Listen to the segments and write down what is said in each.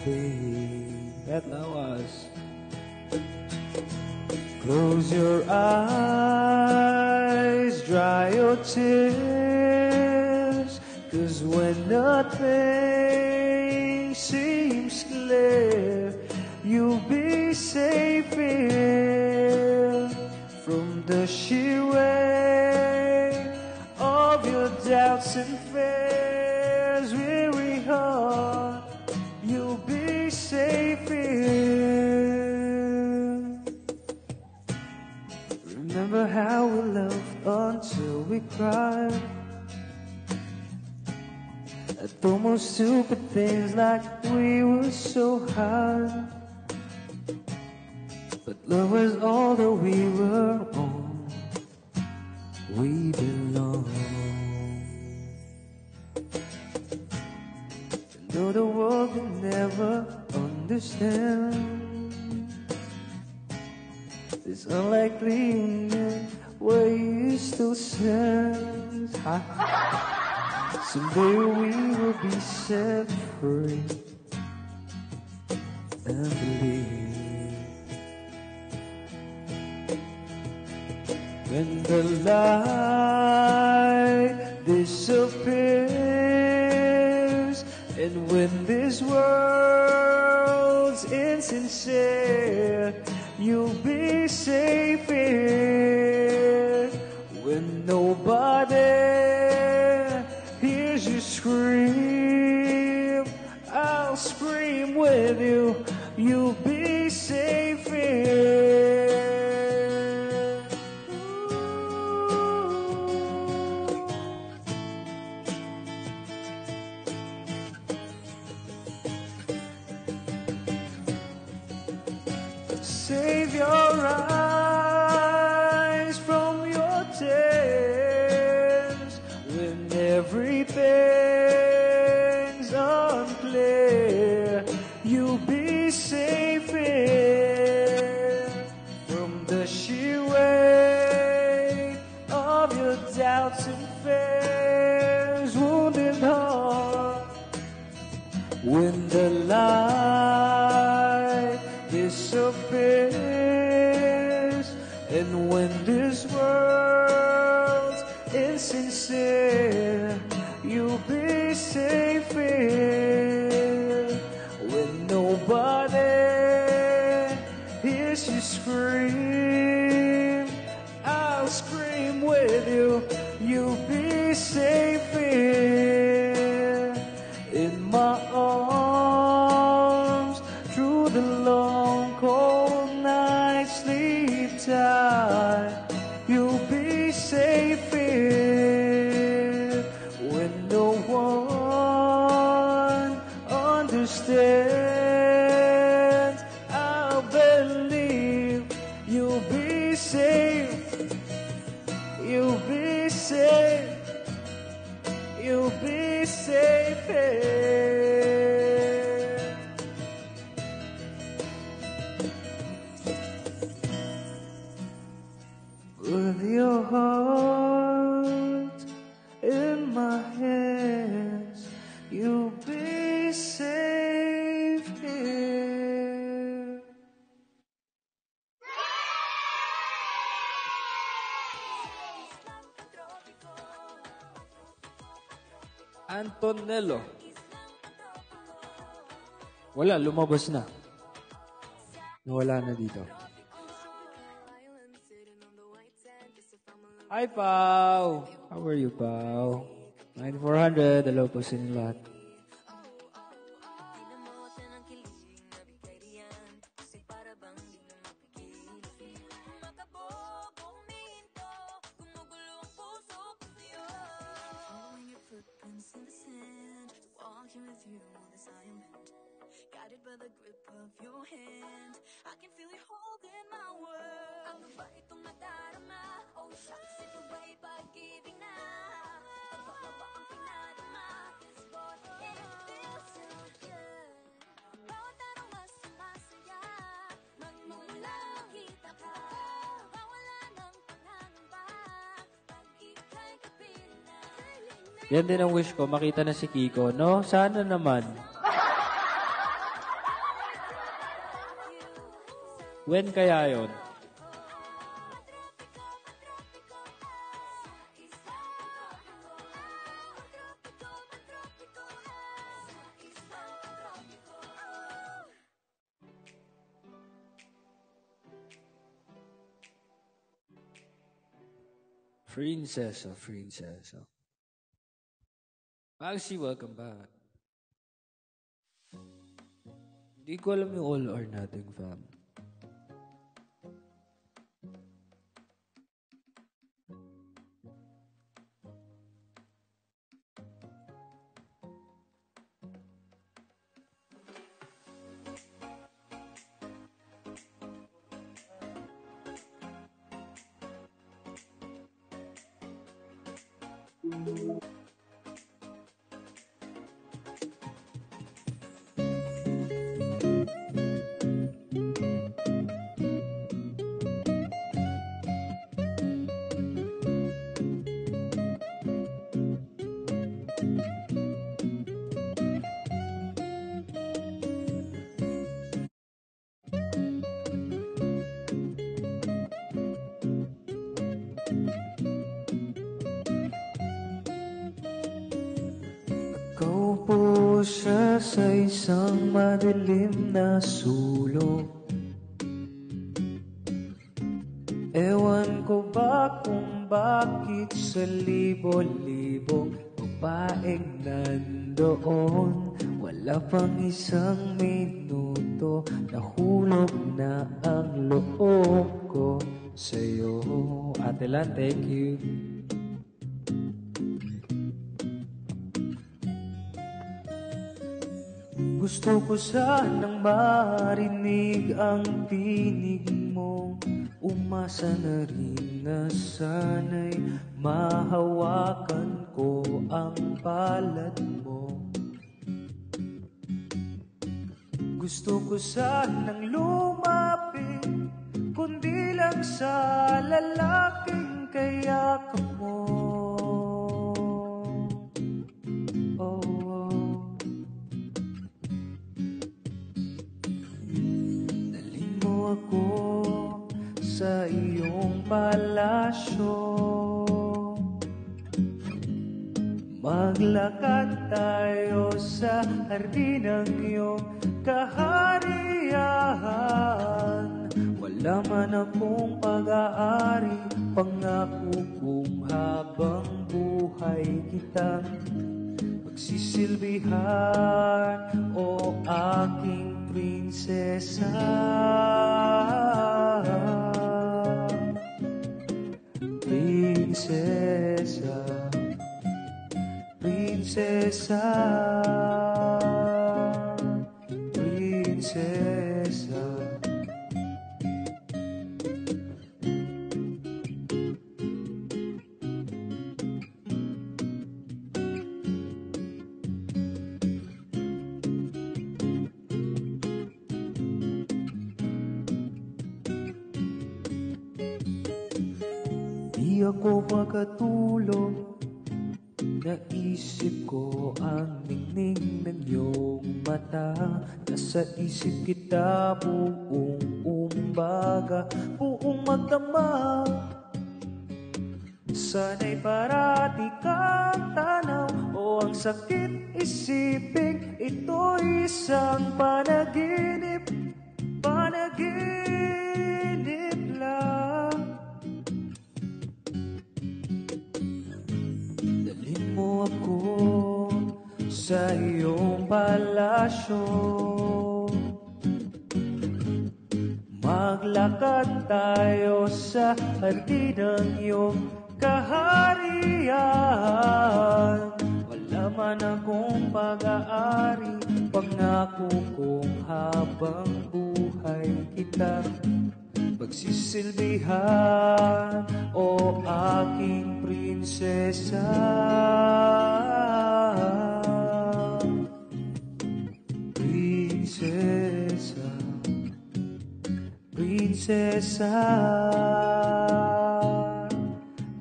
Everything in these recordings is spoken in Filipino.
babe. That was. Close your eyes, dry your tears, 'cause when nothing seems clear, you'll be safe here from the sheer weight of your doubts and fears. Weary heart, you'll be safe here. Remember how we loved until we cried, at the most stupid things like we were so high. But love was all that we were on. We belong. Though the world can never understand this unlikely union where you still stand. Someday we will be set free and believe. When the light disappears, and when this world's insincere, you'll be safe here. When nobody hears you scream, I'll scream with you. You'll be safe here. Save your eyes from your tears when everything's unclear. You'll be safe here from the sheer weight of your doubts and fears. Wounded heart, when the light disappears, and when this world's insincere, you'll be safe here. When nobody hears you scream, I'll scream with you. You'll be safe here in my arms through the long cold night. Sleep tight, you'll be safe here when no one understands. I'll believe you'll be safe. You'll be safe. You'll be safe here. With your heart in my hands, you'll be safe here. Antonello. Wala, lumabas na. Nawala na dito. Hi, Pao. How are you, pal? 9400, hello po sa inyo lahat. Guided by the grip of your hand, I can feel you holding my world. Ano ba itong nadarama? Oh, shucks, ito ba'y pag-ibig na? Ano ba ang pinadama? This boy, it feels so good. Bawat araw mas sumasaya, magmulang kita ka. Mawala ng pangangamba, pag ika'y kapiling na. Yan din ang wish ko, makita na si Kiko, no? Sana naman. When kaya yon? Princessa, princessa. Maxi, welcome back. Hindi ko alam yung all or nothing, fam. Kaupo siya sa isang madilim na sulok. Ewan ko ba kung bakit sa libo-libong babaeng nandoon. Wala pang isang minuto, nahulog na ang loob ko sa'yo. Ate Lan, thank you. Gusto ko sanang marinig ang tinig mo. Umasa na rin na sana'y mahawakan ko ang palad mo. Gusto ko sanang lumapit, kundi lang sa lalaking kayakap mo. Ako sa iyong palasyo, maglakad tayo sa hardin ng iyong kaharian. Wala man akong pag-aari, pangako kong habang buhay kitang pagsisilbihan, o aking prinsesa. Prinsesa, prinsesa, prinsesa. Di ako makatulog, naisip ko ang ningning ng iyong mata. Nasa isip kita buong umaga, buong magdama. Sana'y parati kang tanaw, o ang sakit isipin ito'y isang panaginip. Panaginip lang. Mo ako sa iyong palasyo, maglakad tayo sa hardin ng iyong kaharian. Wala man akong pag-aari, pangako kong habang buhay kita pagsisilbihan, o aking prinsesa. Prinsesa, prinsesa,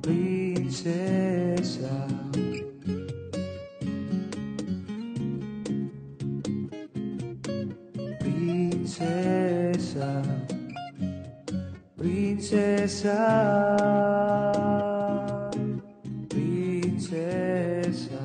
prinsesa. Prinsesa, Prinsesa, prinsesa.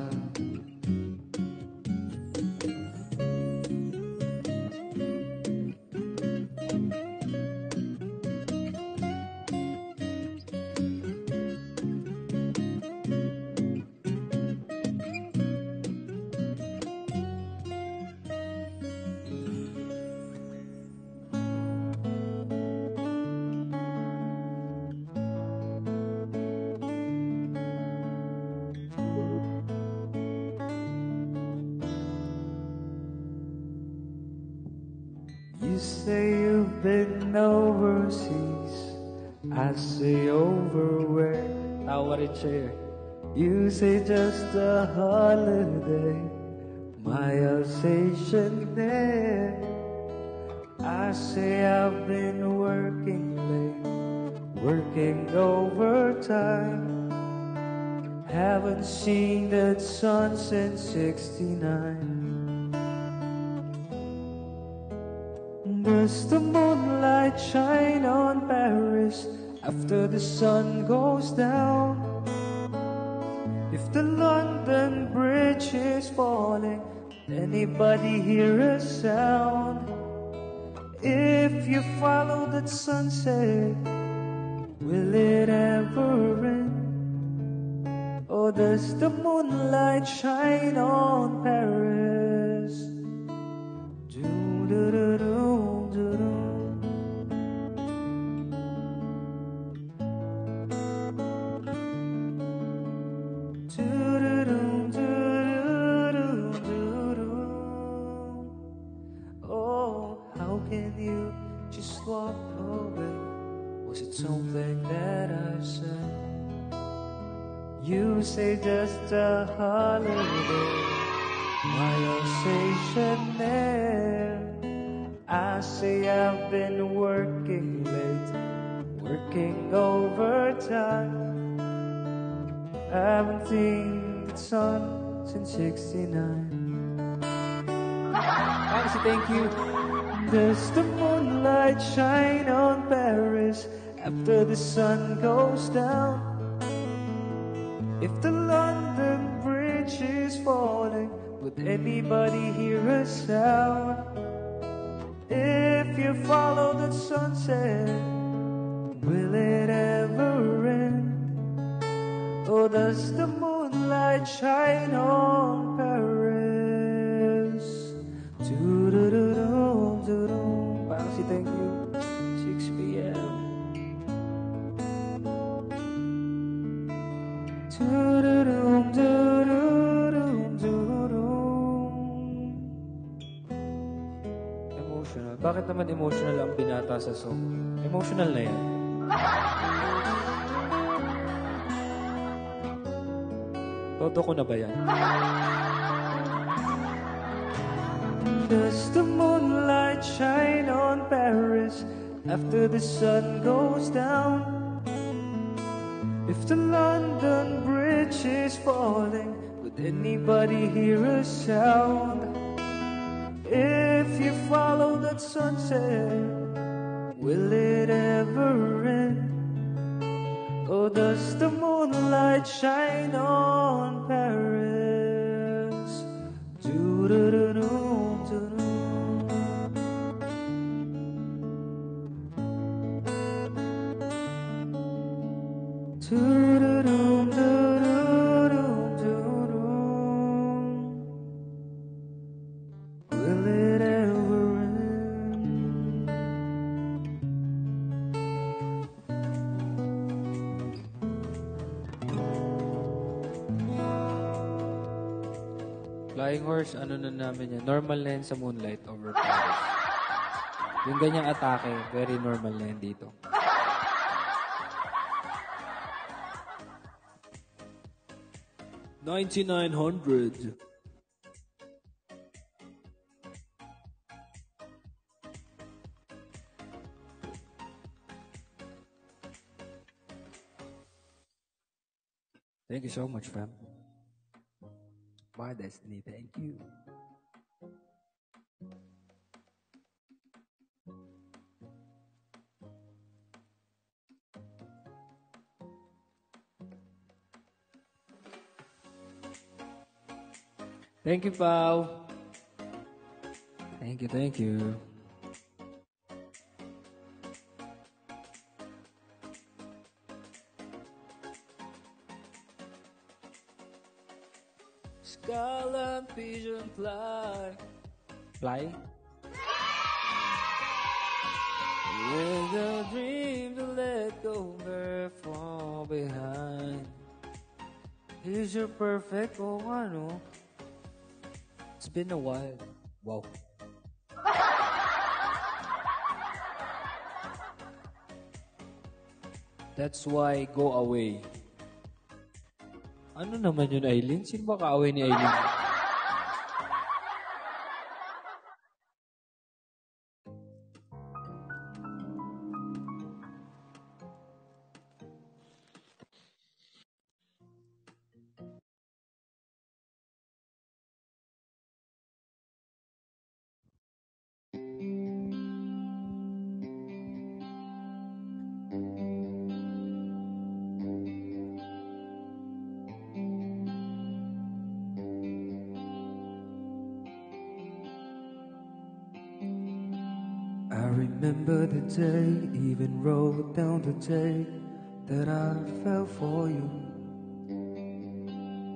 You say you've been overseas, I say over where. Tawa rin siya eh. You say just a holiday, my Alsatian there. I say I've been working late, working overtime. Haven't seen that sun since '69. Does the moonlight shine on Paris after the sun goes down? If the London Bridge is falling, anybody hear a sound? If you follow that sunset, will it ever end? Or does the moonlight shine on Paris? Do-do-do-do-do-do. Oh, how can you just walk away? Was it something that I said? You say just a holiday, my Alsatian there. I say I've been working late, working overtime. I haven't seen the sun since '69. Pangsi, thank you. Does the moonlight shine on Paris after the sun goes down? If the London Bridge is falling, would anybody hear a sound? If you follow the sunset, will it ever end? Or does the moonlight shine on Paris? Do-do-do-do-do-do. Pangsi, thank you. 6 p.m. Emotional. Bakit naman emotional ang binata sa song? Emotional na yan. Todo ko na ba yan? Does the moonlight shine on Paris after the sun goes down? If the London Bridge is falling, would anybody hear a sound? If you follow that sunset, will it ever end? Or does the moonlight shine on Paris? Do-do-do-do-do-do. Will it ever end? Flying Horse, ano na namin yan? Normal na yan sa Moonlight over Paris. Yung ganyang atake, very normal na yan dito. $9,900. Thank you so much, fam. My destiny, thank you. Thank you, Pao. Thank you, thank you. Skull and pigeon fly Fly? with a dream to let go where fall behind. Here's your perfect ano. It's been a while. Wow. That's why go away. Ano naman yun, Aileen? Sino ba kaaway ni Aileen? I remember the day, even wrote down the day that I fell for you.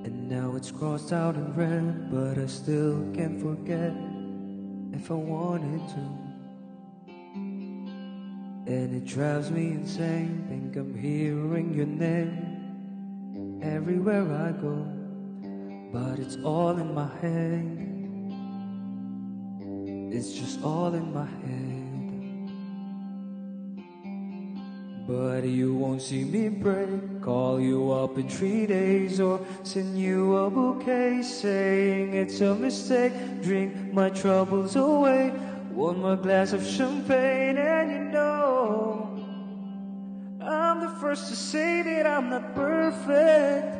And now it's crossed out in red, but I still can't forget if I wanted to. And it drives me insane, think I'm hearing your name everywhere I go, but it's all in my head. It's just all in my head. But you won't see me break. Call you up in 3 days or send you a bouquet saying it's a mistake. Drink my troubles away. One more glass of champagne and you know I'm the first to say that I'm not perfect,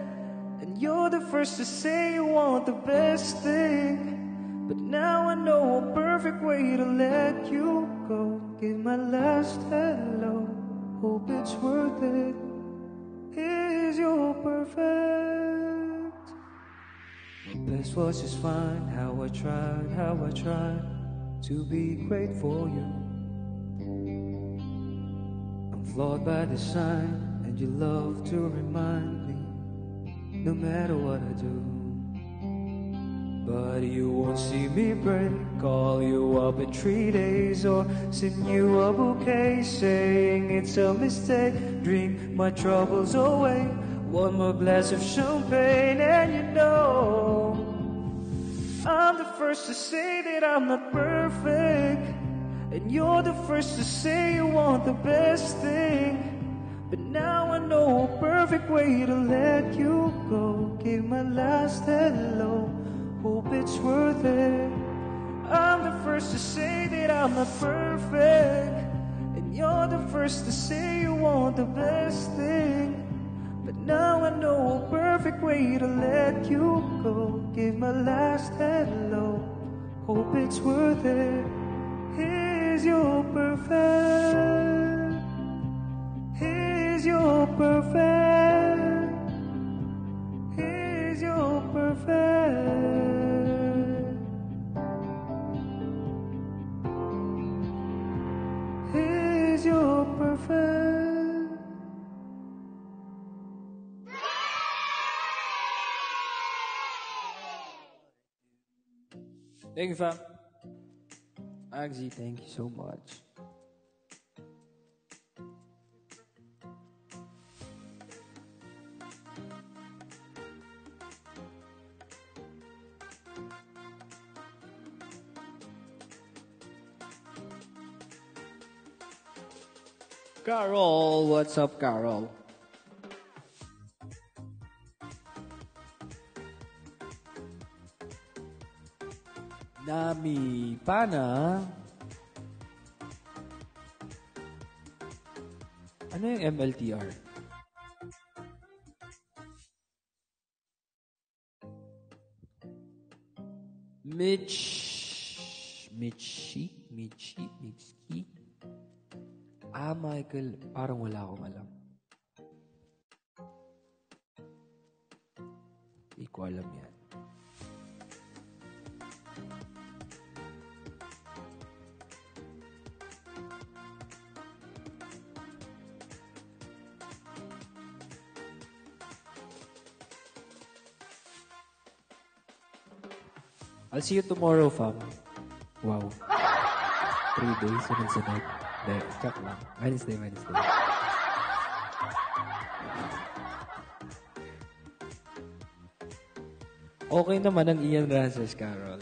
and you're the first to say you want the best thing. But now I know a perfect way to let you go. Give my last hello, hope it's worth it. Here's your perfect. My best was just fine. How I tried to be great for you. I'm flawed by design, and you love to remind me no matter what I do. But you won't see me break. Call you up in 3 days or send you a bouquet saying it's a mistake. Drink my troubles away. One more glass of champagne and you know I'm the first to say that I'm not perfect, and you're the first to say you want the best thing. But now I know a perfect way to let you go. Give my last hello, hope it's worth it. I'm the first to say that I'm not perfect, and you're the first to say you want the best thing. But now I know a perfect way to let you go. Give my last hello, hope it's worth it. Here's your perfect. Here's your perfect. Here's your perfect. Here's your perfect. Thank you, fam. Agzi, thank you so much. Carol, what's up, Carol? Nami, pana? Ano yung MLTR? Mitski? Michael, parang wala akong alam. Hindi ko alam yan. I'll see you tomorrow, fam. Wow. 3 days, sunod-sunod. Hindi, check lang. Wednesday. Okay naman ang Ian Rances, Carol.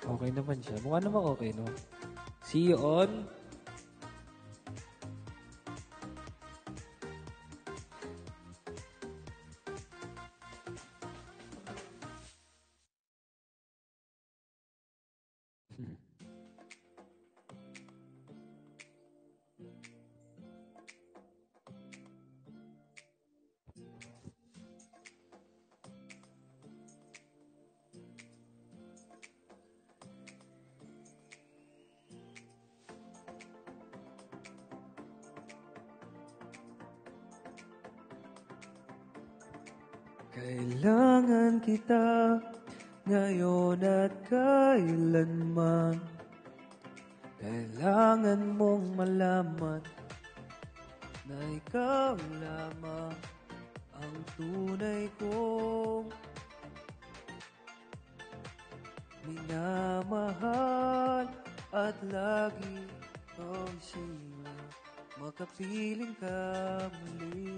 Okay naman siya. Mukha naman okay, no? See you on... Kailangan kita ngayon at kailanman. Kailangan mong malaman na ikaw lamang ang tunay kong minamahal at lagi kong siya makapiling ka muli.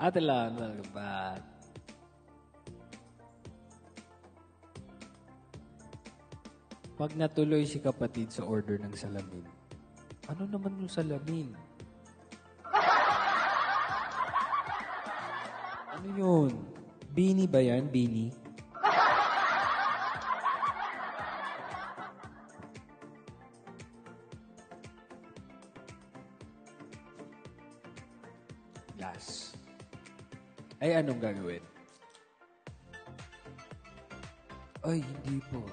Ate lang, welcome back. Pag natuloy si kapatid sa order ng salamin, ano naman yung salamin? Ano yun? Beanie ba yan? Beanie? Glass. Ay, anong gagawin? Ay, hindi po.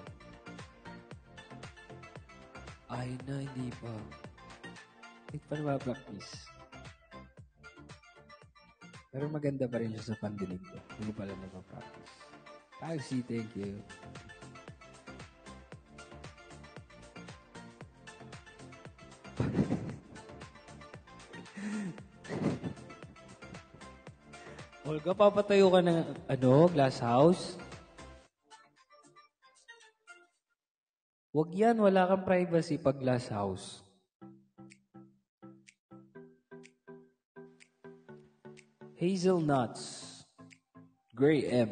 Ay, na, hindi pa. Wait pa na practice. Pero maganda pa rin siya sa pandinig ko. Hindi ko pala na-practice. Taxi, thank you. Olga, papatayo ka ng, glass house? Wag yan, wala kang privacy pag glass house. Hazelnuts. Gray M.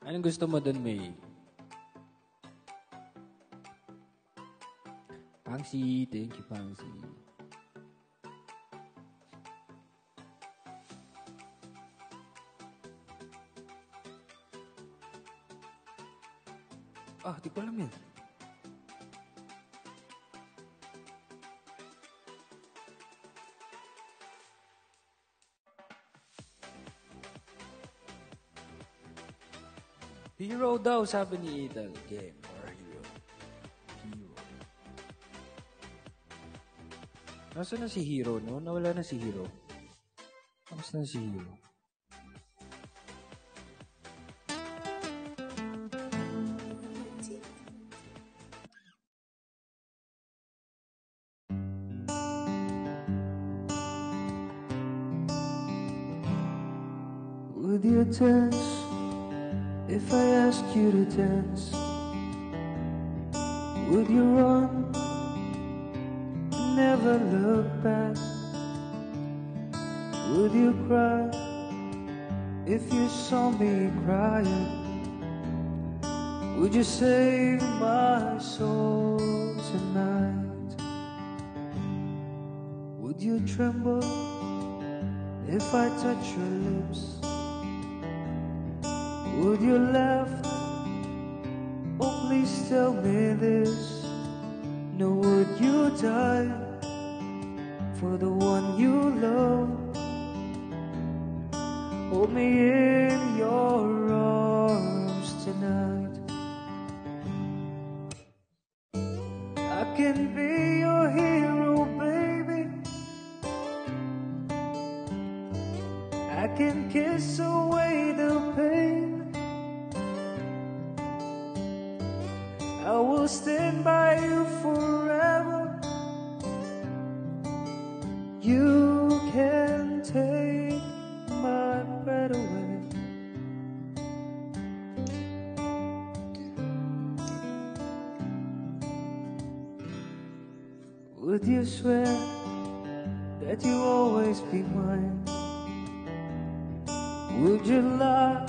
Anong gusto mo dun, May? Pangsi, thank you, Pangsi. Di ko alam yun. Hero daw, sabi ni Ethan. Game or hero? Hero. Nasaan na si Hero, no? Nawala na si Hero. Kamusta na si Hero? Would you dance if I asked you to dance? Would you run and never look back? Would you cry if you saw me crying? Would you save my soul tonight? Would you tremble if I touch your lips? Would you laugh? Oh, please tell me this. No, would you die for the one you love? Hold me in your arms tonight. I can be your hero, baby. I can kiss away the pain. I will stand by you forever. You can take my breath away. Would you swear that you always be mine? Would you lie?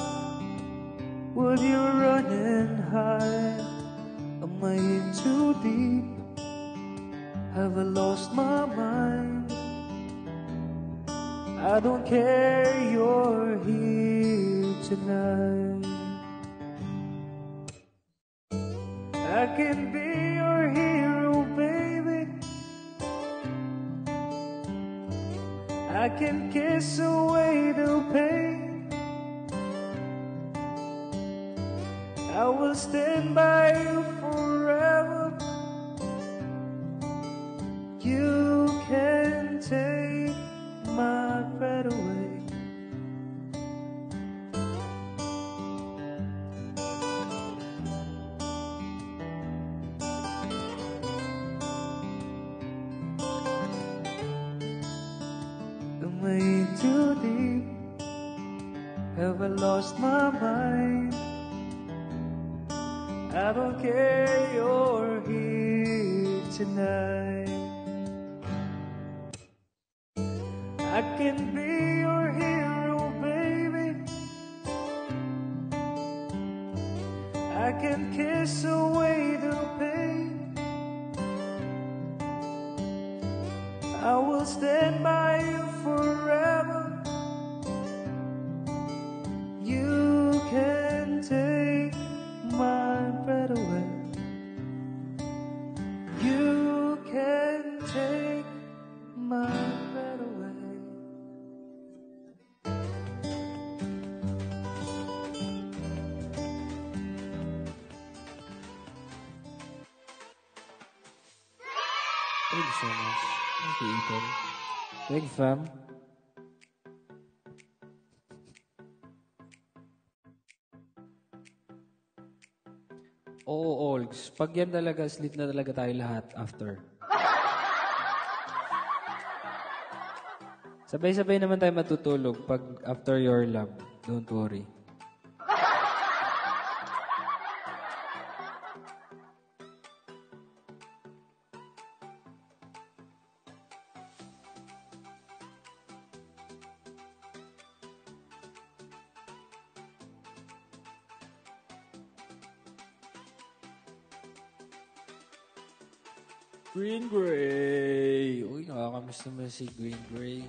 Would you run and hide? Am I in too deep? Have I lost my mind? I don't care, you're here tonight. I can be your hero, baby. I can kiss away the pain. I will stand by you forever. You can take my breath away. Am I in too deep? Have I lost my mind? I don't care, you're here tonight. I can be your hero, baby. I can kiss away the pain. I will stand by you forever. You can take my breath away. You can take my breath away. Thank you so much. Thank you, Ethan. Thank you, fam. Oo, Olgs. Pag yan talaga, sleep na talaga tayo lahat after. Sabay-sabay naman tayo matutulog pag after your love. Don't worry. Green Gray. Uy, nakakamiss naman si Green Gray.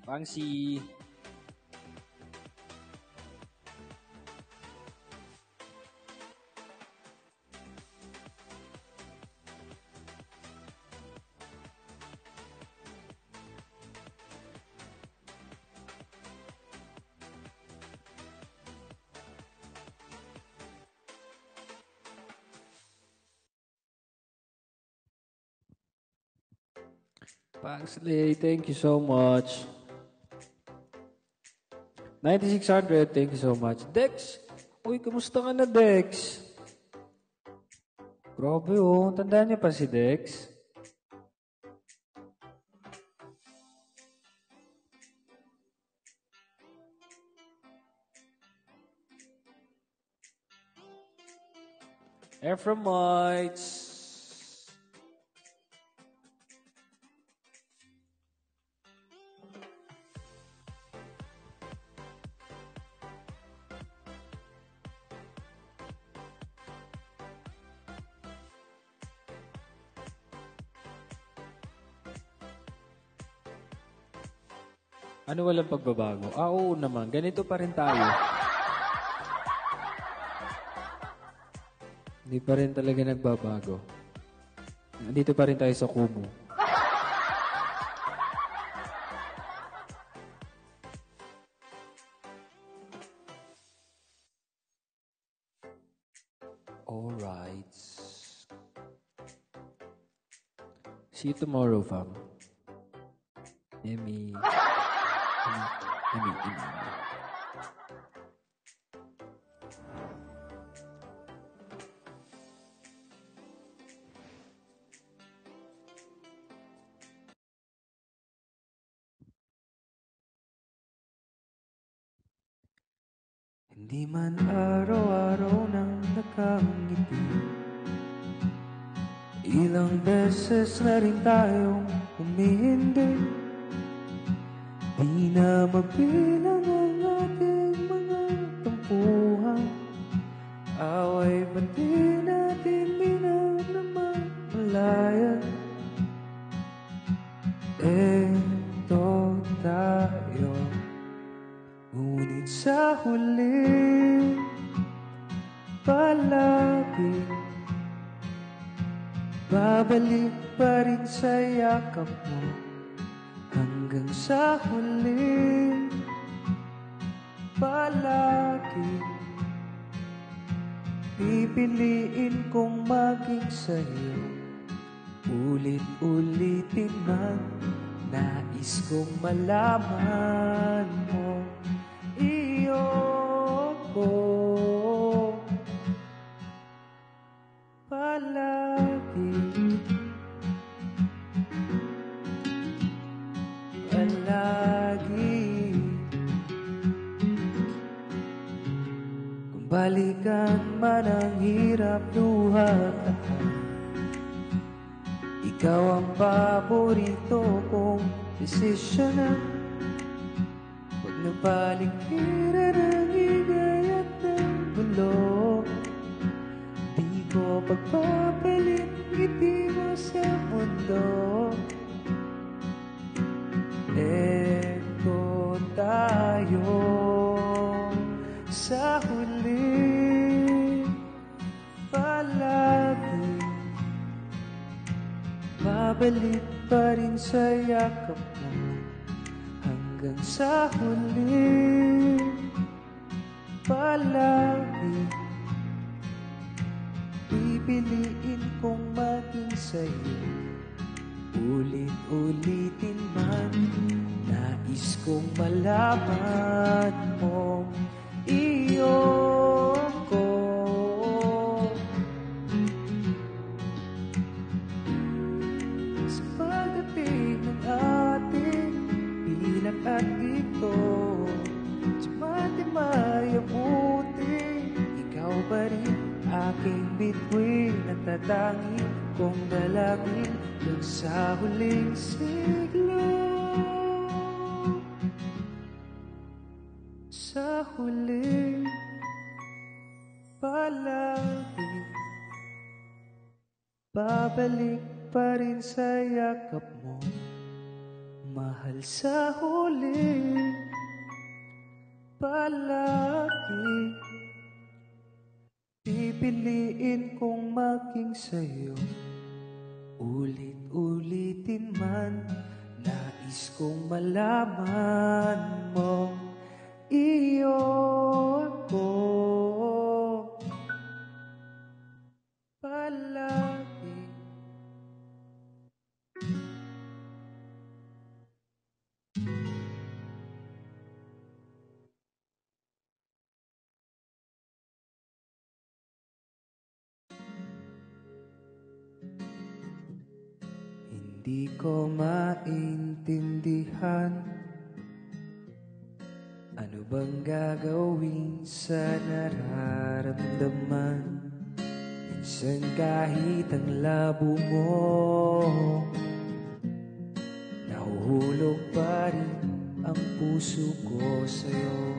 Pangsi. Pangsley, thank you so much. 9600, thank you so much. Dex! Uy, kumusta ka na, Dex? Grabe oh, tandaan niyo pa si Dex? Ephraimites. Ano walang pagbabago? Oo naman, ganito pa rin tayo. Hindi pa rin talaga nagbabago. Nandito pa rin tayo sa Kumu. Alright. See you tomorrow, fam. Emmy. Emmy. Hindi man araw-araw nang nakangiti, ilang beses na rin tayong humihindi. Di na mabilang ang ating mga tampuhan, away ba't di natin minamalayan? Eto tayo, ngunit sa huli palagi babalik pa rin sa yakap mo. Hanggang sa huli palagi pipiliin kong maging sa'yo. Ulit-ulitin man, nais kong malaman mo. Iyo ko palagi, palagi. Kung balikan man ang hirap, luhat lahat, ikaw ang paborito kong desisyonan. Huwag na paligiran ang higay at ng gulo, di ko pagpapalit ngiti mo sa mundo. Eto tayo sa huli palagi, babalik pa rin sa yakap mo. Hanggang sa huli palagi pipiliin kong maging sa'yo. Ulit-ulitin man, nais kong malaman mo. Iyo ko sa pagdating ng ating pilak at dito, di mabuti, ikaw pa rin aking bituin at tatangin kong dalangin hanggang sa huling siglo. Sa huli palagi babalik pa rin sa yakap mo. Mahal sa huli palagi pipiliin kong maging sa'yo. Ulit-ulitin man, nais kong malaman mo. Iyo ako palagi. Hindi ko maintindihan, ano bang gagawin sa nararamdaman? Minsan kahit ang labo mo, nahuhulog pa rin ang puso ko sa'yo.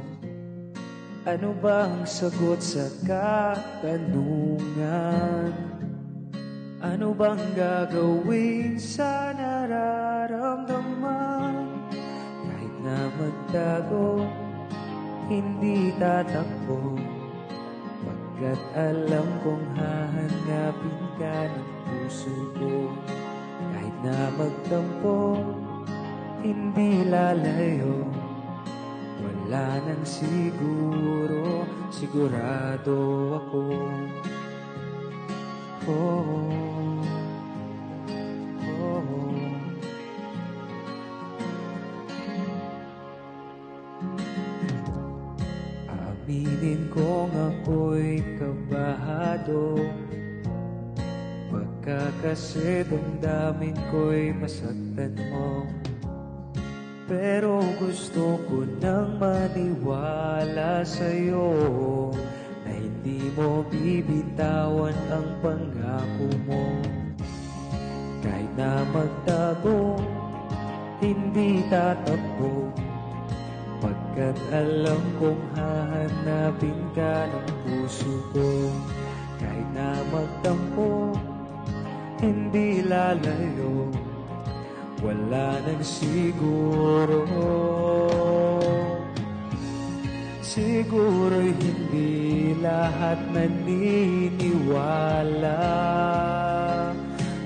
Ano bang sagot sa katanungan? Ano bang gagawin sa nararamdaman? Kahit na magtago, hindi tatakbo, pagkat alam kong hahanapin magtampo, hindi lalayo. Wala nang siguro, sigurado ako. Aminin kong ako'y kabahado, pagkakasi damdamin ko'y masaktan mo. Pero gusto ko nang maniwala sa'yo na hindi mo bibitawan ang pangako mo. Kahit na magtago, hindi tatakbo, pagkat alam kong hahanapin ka ng puso ko. Kahit na magtampo, hindi lalayo, wala nang siguro. Siguro'y hindi lahat naniniwala,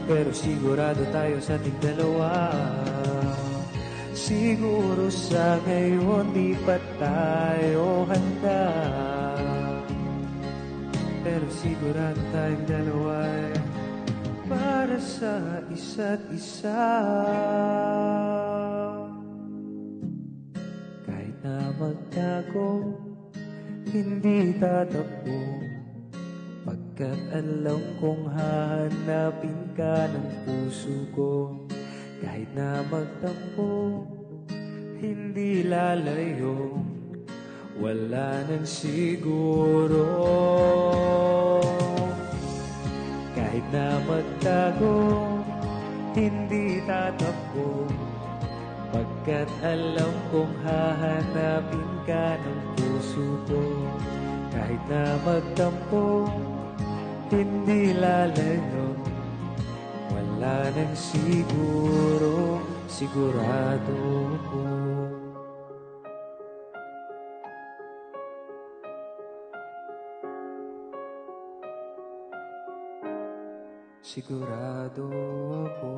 pero sigurado tayo sa ating dalawa. Siguro sa ngayon di pa tayo handa, pero sigurado tayong dalawa para sa isa't isa. Kahit na magtago, hindi tatakbo, pagkat alam kong hahanapin ka ng puso ko. Kahit na magtampo, hindi lalayo, wala nang siguro. Kahit na magtago, hindi tatakbo, pagkat alam kong hahanapin ka ng puso ko. Kahit na magtampo, hindi lalayo, wala nang siguro, sigurado ko. Sigurado ako.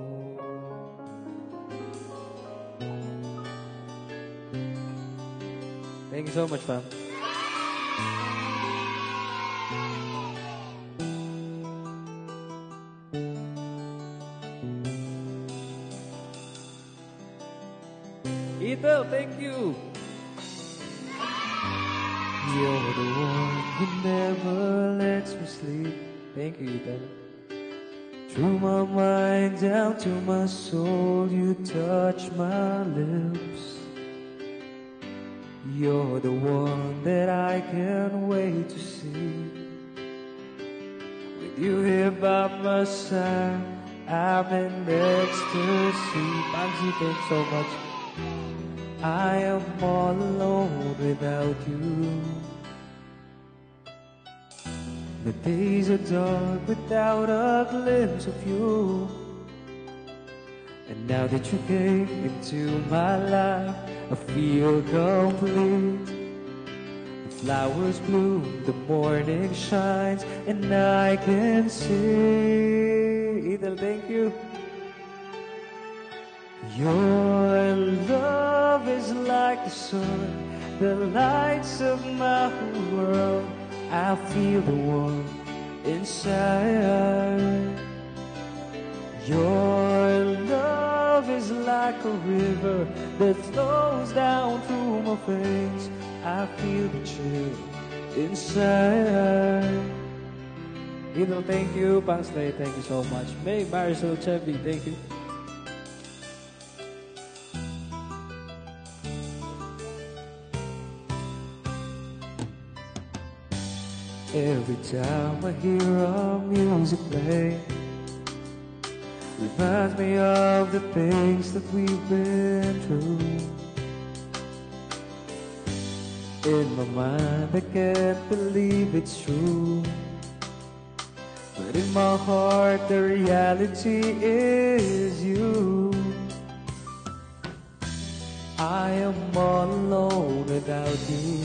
Thank you so much, fam. Ethel, thank you. You're the one who never lets me sleep. Thank you, Ethel. Through my mind down to my soul, you touch my lips. You're the one that I can't wait to see. With you here by my side, I'm in ecstasy. Pansy, thanks so much. I am all alone without you. The days are dark without a glimpse of you. And now that you came into my life, I feel complete. The flowers bloom, the morning shines, and I can see. Ethel, thank you. Your love is like the sun, the lights of my whole world. I feel the warmth inside. Your love is like a river that flows down through my veins. I feel the chill inside. Ethel, thank you. Pangslay, thank you so much. May Marisol Chevy, thank you. Every time I hear our music play, reminds me of the things that we've been through. In my mind I can't believe it's true, but in my heart the reality is you. I am all alone without you.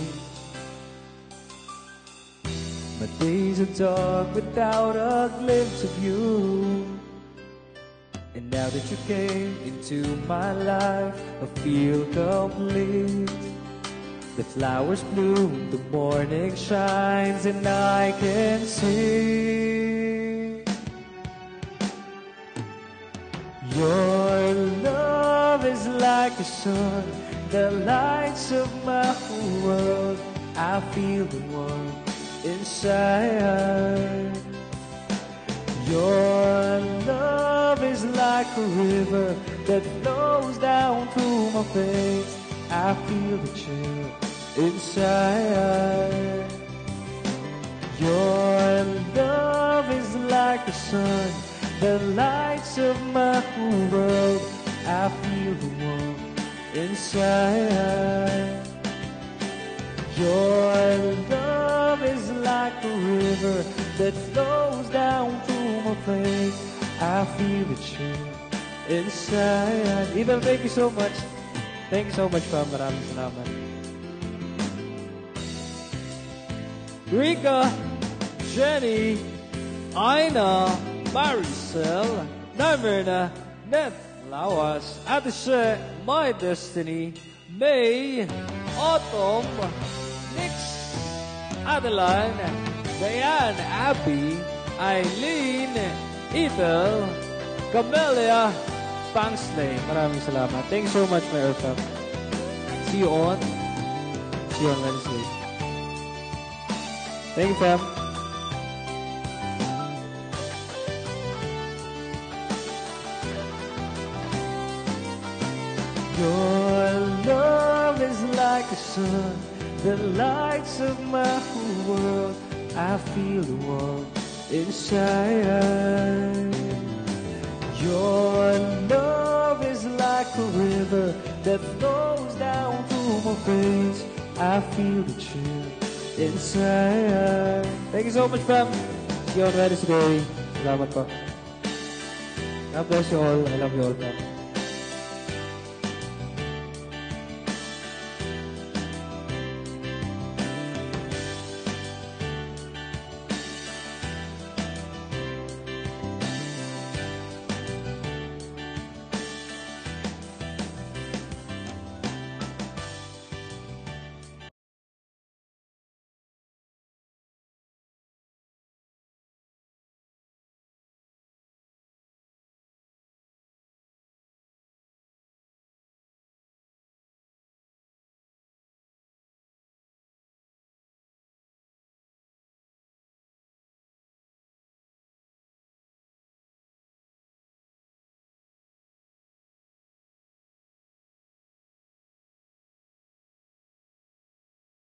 My days are dark without a glimpse of you. And now that you came into my life, I feel complete. The flowers bloom, the morning shines, and I can see your love is like a sun that lights up my whole world. I feel the warmth inside. Your love is like a river that flows down through my face. I feel the chill inside. Your love is like the sun that lights up my whole world. I feel the warmth inside. Your love is like a river that flows down through my face. I feel the chill inside. Eva, thank you so much. Thank you so much, fam. Maraming salamat. Rika, Jenny, Aina, Maricel, Namirna, Net, Lawas, Atisha, My Destiny, May, Autumn, Nix, Adeline, Diane, Abby, Eileen, Ethel, Camellia, Pangsley. Maraming salamat. Thanks so much, my fam. See you on Wednesday. Thank you, fam. Your love is like a sun that lights up my whole world. I feel the warmth inside. Your love is like a river that flows down through my face. I feel the chill inside. Thank you so much, fam. See you on Wednesday. Salamat po. God bless you all. I love you all, fam.